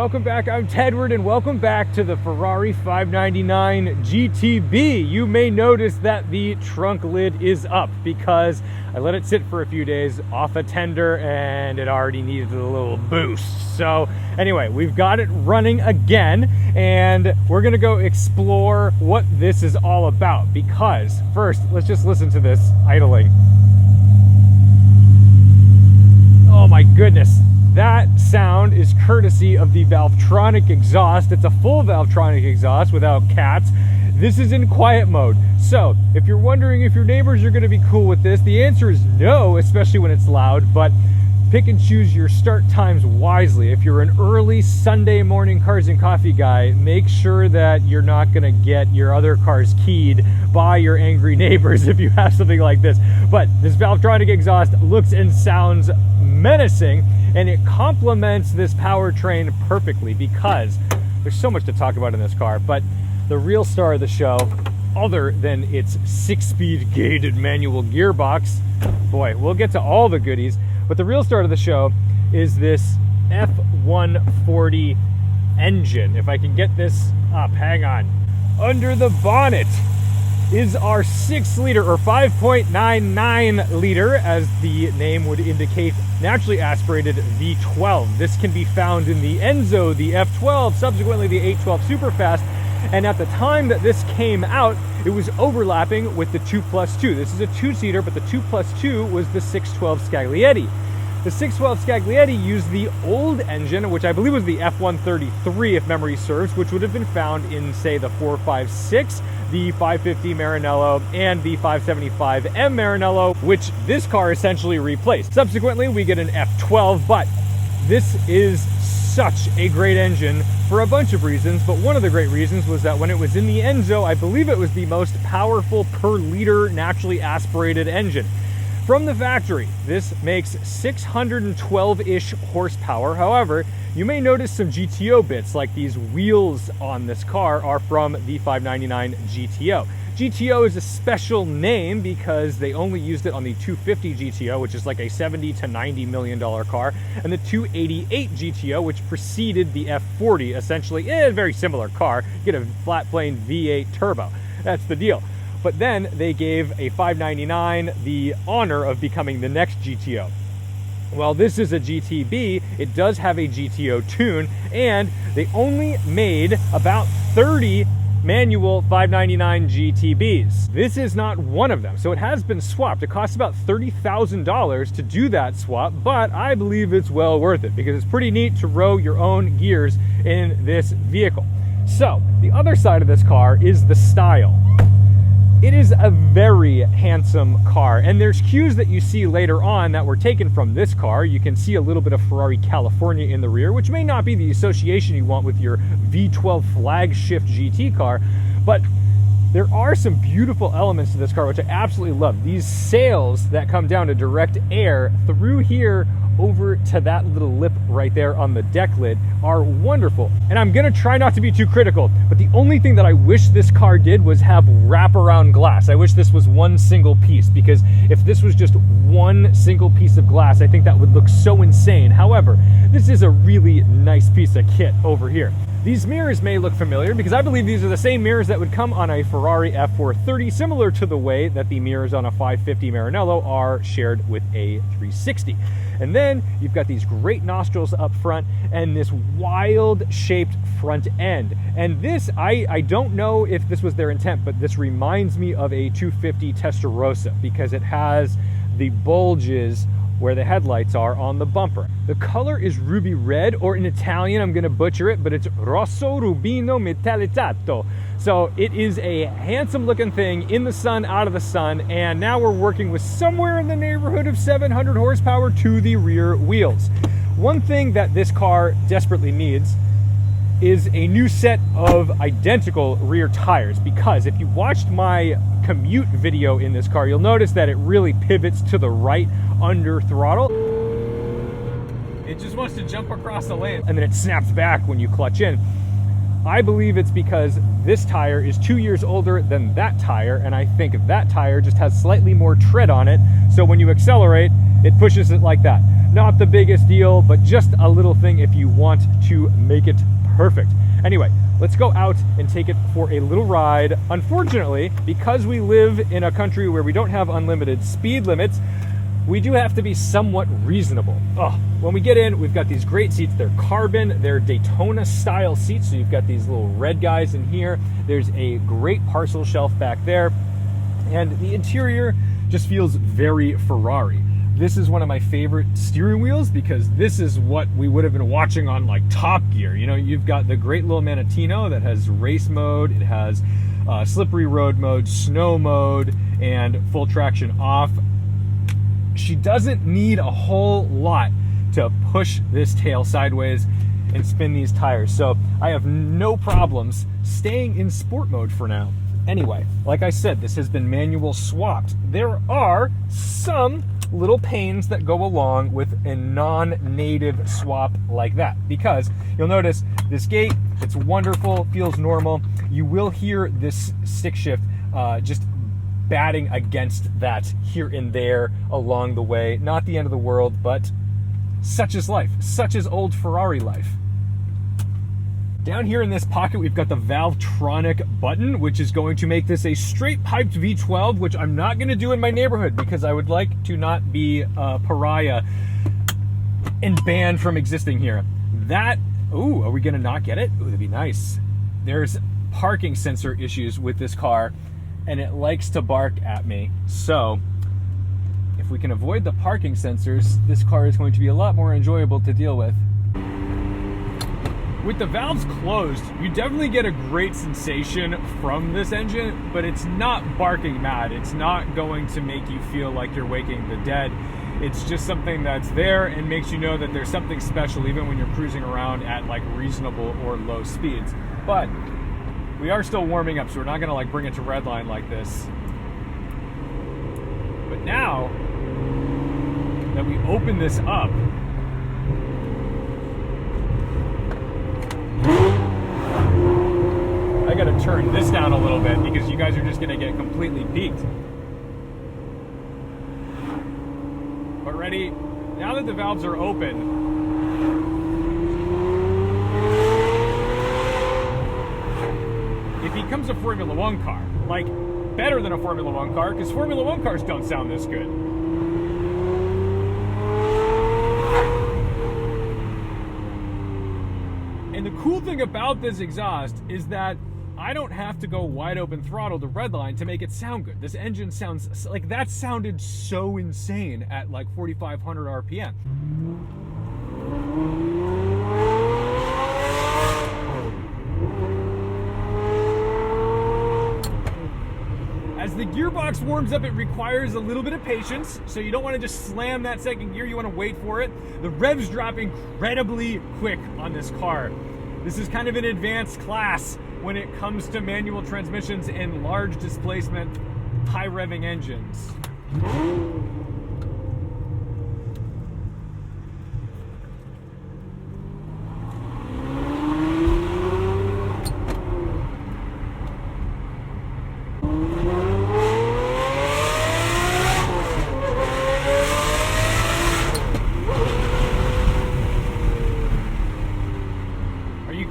welcome back. I'm Tedward, and welcome back to the Ferrari 599 GTB. You may notice that the trunk lid is up because I let it sit for a few days off a tender and it already needed a little boost. So anyway, we've got it running again, and we're gonna go explore what this is all about, because first, let's just listen to this idling. Oh my goodness. That sound is courtesy of the Valvetronic exhaust. It's a full Valvetronic exhaust without cats. This is in quiet mode. So if you're wondering if your neighbors are gonna be cool with this, the answer is no, especially when it's loud, but pick and choose your start times wisely. If you're an early Sunday morning cars and coffee guy, make sure that you're not gonna get your other cars keyed by your angry neighbors if you have something like this. But this Valvetronic exhaust looks and sounds menacing, and it complements this powertrain perfectly because there's so much to talk about in this car. But the real star of the show, other than its 6-speed gated manual gearbox, boy, we'll get to all the goodies, but the real star of the show is this F140 engine. If I can get this up, hang on. Under the bonnet is our 6-liter or 5.99 liter, as the name would indicate, naturally aspirated V12. This can be found in the Enzo, the F12, subsequently the 812 Superfast, and at the time that this came out, it was overlapping with the 2+2. This is a 2-seater, but the 2+2 was the 612 Scaglietti. The 612 Scaglietti used the old engine, which I believe was the F133, if memory serves, which would have been found in, say, the 456, the 550 Maranello, and the 575M Maranello, which this car essentially replaced. Subsequently, we get an F12, but this is such a great engine for a bunch of reasons, but one of the great reasons was that when it was in the Enzo, I believe it was the most powerful per liter naturally aspirated engine. From the factory, this makes 612-ish horsepower. However, you may notice some GTO bits, like these wheels on this car are from the 599 GTO. GTO is a special name because they only used it on the 250 GTO, which is like a $70 to $90 million car, and the 288 GTO, which preceded the F40, essentially a very similar car. You get a flat plane V8 turbo. That's the deal. But then they gave a 599 the honor of becoming the next GTO. Well, this is a GTB. It does have a GTO tune, and they only made about 30 manual 599 GTBs. This is not one of them, so it has been swapped. It costs about $30,000 to do that swap, but I believe it's well worth it because it's pretty neat to row your own gears in this vehicle. So the other side of this car is the style. It is a very handsome car, and there's cues that you see later on that were taken from this car. You can see a little bit of Ferrari California in the rear, which may not be the association you want with your V12 flagship GT car, but there are some beautiful elements to this car, which I absolutely love. These sails that come down to direct air through here over to that little lip right there on the deck lid are wonderful. And I'm gonna try not to be too critical, but the only thing that I wish this car did was have wraparound glass. I wish this was one single piece, because if this was just one single piece of glass, I think that would look so insane. However, this is a really nice piece of kit over here. These mirrors may look familiar because I believe these are the same mirrors that would come on a Ferrari F430, similar to the way that the mirrors on a 550 Maranello are shared with a 360. And then you've got these great nostrils up front and this wild shaped front end. And this, I don't know if this was their intent, but this reminds me of a 250 Testarossa because it has the bulges where the headlights are on the bumper. The color is ruby red, or in Italian, I'm gonna butcher it, but it's rosso rubino metallizzato. So it is a handsome looking thing in the sun, out of the sun, and now we're working with somewhere in the neighborhood of 700 horsepower to the rear wheels. One thing that this car desperately needs is a new set of identical rear tires, because if you watched my commute video in this car, you'll notice that it really pivots to the right under throttle. It just wants to jump across the lane and then it snaps back when you clutch in. I believe it's because this tire is 2 years older than that tire, and I think that tire just has slightly more tread on it, so when you accelerate, it pushes it like that. Not the biggest deal, but just a little thing if you want to make it perfect. Anyway, let's go out and take it for a little ride. Unfortunately, because we live in a country where we don't have unlimited speed limits, we do have to be somewhat reasonable. When we get in, we've got these great seats. They're carbon, they're Daytona style seats. So you've got these little red guys in here. There's a great parcel shelf back there. And the interior just feels very Ferrari. This is one of my favorite steering wheels because this is what we would have been watching on like Top Gear. You know, you've got the great little Manatino that has race mode, it has slippery road mode, snow mode, and full traction off. She doesn't need a whole lot to push this tail sideways and spin these tires. So I have no problems staying in sport mode for now. Anyway, like I said, this has been manual swapped. There are some little pains that go along with a non-native swap like that, because you'll notice this gate, it's wonderful, feels normal. You will hear this stick shift just batting against that here and there along the way. Not the end of the world, but such is life, such is old Ferrari life. Down here in this pocket, we've got the Valvetronic button, which is going to make this a straight piped V12, which I'm not going to do in my neighborhood because I would like to not be a pariah and banned from existing here. That, ooh, are we going to not get it? Ooh, that'd be nice. There's parking sensor issues with this car, and it likes to bark at me. So if we can avoid the parking sensors, this car is going to be a lot more enjoyable to deal with. With the valves closed, you definitely get a great sensation from this engine, but it's not barking mad. It's not going to make you feel like you're waking the dead. It's just something that's there and makes you know that there's something special even when you're cruising around at like reasonable or low speeds. But we are still warming up, so we're not gonna like bring it to redline like this. But now that we open this up, I gotta turn this down a little bit because you guys are just gonna get completely peaked. But ready, now that the valves are open, it becomes a Formula One car. Like, better than a Formula One car, because Formula One cars don't sound this good. And the cool thing about this exhaust is that I don't have to go wide open throttle to redline to make it sound good. This engine sounds like that sounded so insane at like 4,500 RPM. As the gearbox warms up, it requires a little bit of patience, so you don't want to just slam that second gear, you want to wait for it. The revs drop incredibly quick on this car. This is kind of an advanced class when it comes to manual transmissions and large displacement, high revving engines.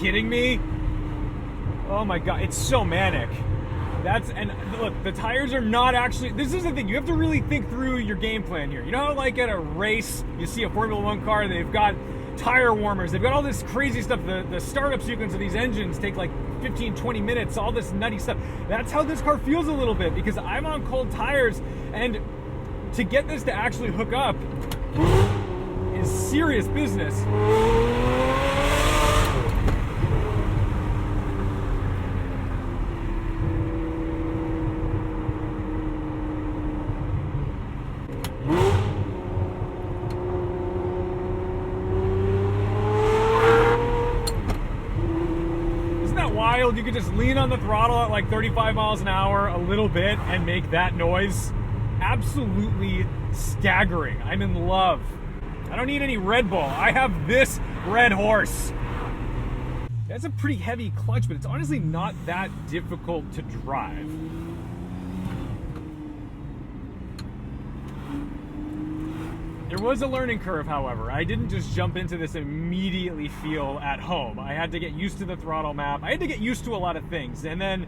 Kidding me? Oh my god, it's so manic. And look, the tires are not actually, this is the thing, you have to really think through your game plan here. You know how like at a race, you see a Formula One car, they've got tire warmers, they've got all this crazy stuff, the startup sequence of these engines take like 15, 20 minutes, all this nutty stuff. That's how this car feels a little bit, because I'm on cold tires, and to get this to actually hook up is serious business. You could just lean on the throttle at like 35 miles an hour a little bit and make that noise. Absolutely staggering. I'm in love. I don't need any Red Bull. I have this red horse. That's a pretty heavy clutch, but it's honestly not that difficult to drive. There was a learning curve, however. I didn't just jump into this and immediately feel at home. I had to get used to the throttle map. I had to get used to a lot of things. And then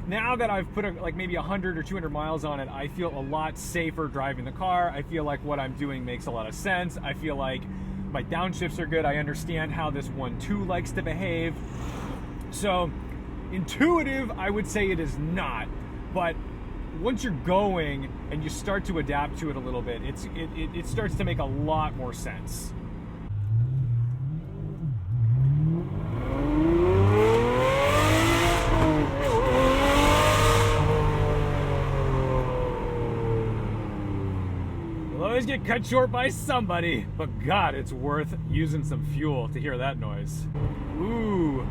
now that I've put like maybe 100 or 200 miles on it, I feel a lot safer driving the car. I feel like what I'm doing makes a lot of sense. I feel like my downshifts are good. I understand how this 1.2 likes to behave. So intuitive, I would say it is not. But once you're going and you start to adapt to it a little bit, it starts to make a lot more sense. You'll always get cut short by somebody, but God, it's worth using some fuel to hear that noise. Ooh.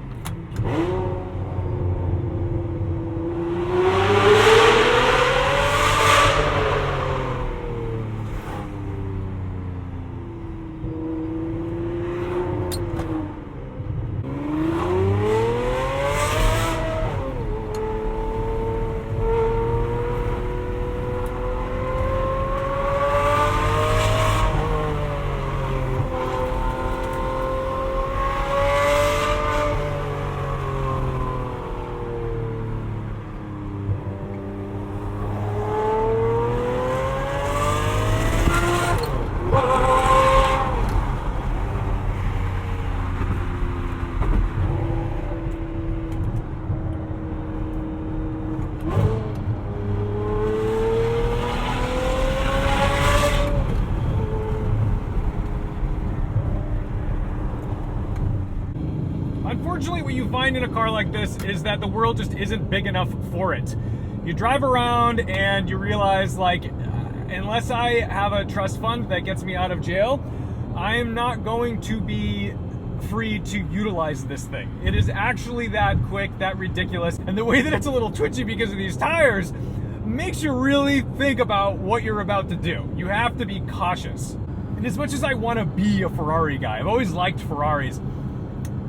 Unfortunately, what you find in a car like this is that the world just isn't big enough for it. You drive around and you realize, like, unless I have a trust fund that gets me out of jail, I am not going to be free to utilize this thing. It is actually that quick, that ridiculous, and the way that it's a little twitchy because of these tires makes you really think about what you're about to do. You have to be cautious. And as much as I want to be a Ferrari guy, I've always liked Ferraris,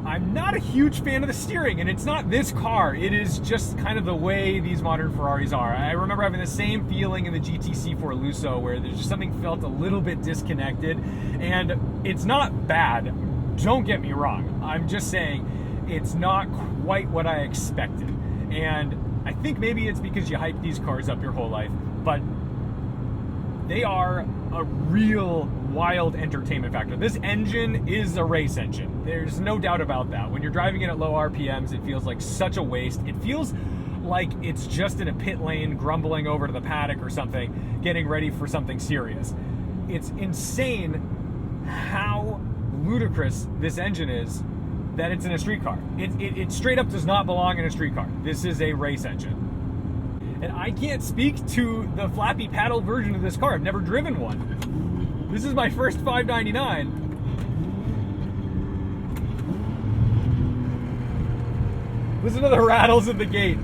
I'm not a huge fan of the steering, and it's not this car. It is just kind of the way these modern Ferraris are. I remember having the same feeling in the GTC4 Lusso, where there's just something felt a little bit disconnected, and it's not bad. Don't get me wrong. I'm just saying it's not quite what I expected. And I think maybe it's because you hype these cars up your whole life, but they are a real wild entertainment factor. This engine is a race engine. There's no doubt about that. When you're driving it at low RPMs, it feels like such a waste. It feels like it's just in a pit lane, grumbling over to the paddock or something, getting ready for something serious. It's insane how ludicrous this engine is that it's in a street car. It straight up does not belong in a street car. This is a race engine. And I can't speak to the flappy paddle version of this car. I've never driven one. This is my first 599. Listen to the rattles at the gate.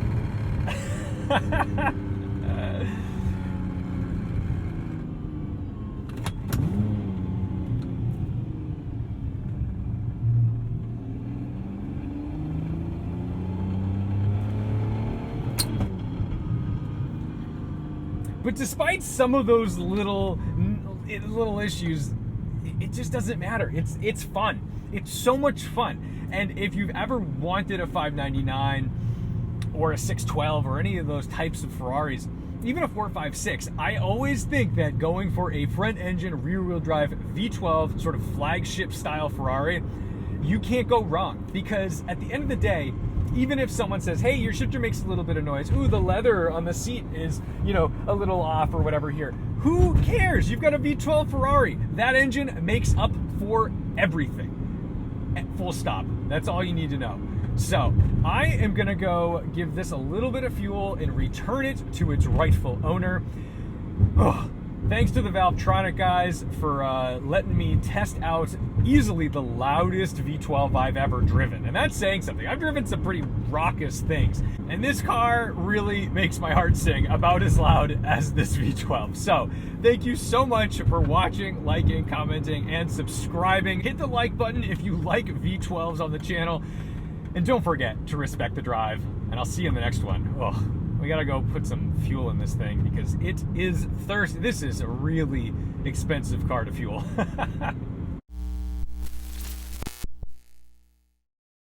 But despite some of those little issues, it just doesn't matter. It's fun. It's so much fun. And if you've ever wanted a 599 or a 612 or any of those types of Ferraris, even a 456, I always think that going for a front engine, rear wheel drive V12 sort of flagship style Ferrari, you can't go wrong. Because at the end of the day, even if someone says, hey, your shifter makes a little bit of noise, ooh, the leather on the seat is, a little off or whatever here. Who cares? You've got a V12 Ferrari. That engine makes up for everything. Full stop. That's all you need to know. So I am gonna go give this a little bit of fuel and return it to its rightful owner. Oh, thanks to the Valvetronic guys for letting me test out easily the loudest V12 I've ever driven. And that's saying something. I've driven some pretty raucous things. And this car really makes my heart sing about as loud as this V12. So thank you so much for watching, liking, commenting, and subscribing. Hit the like button if you like V12s on the channel. And don't forget to respect the drive. And I'll see you in the next one. Oh, we gotta go put some fuel in this thing because it is thirsty. This is a really expensive car to fuel.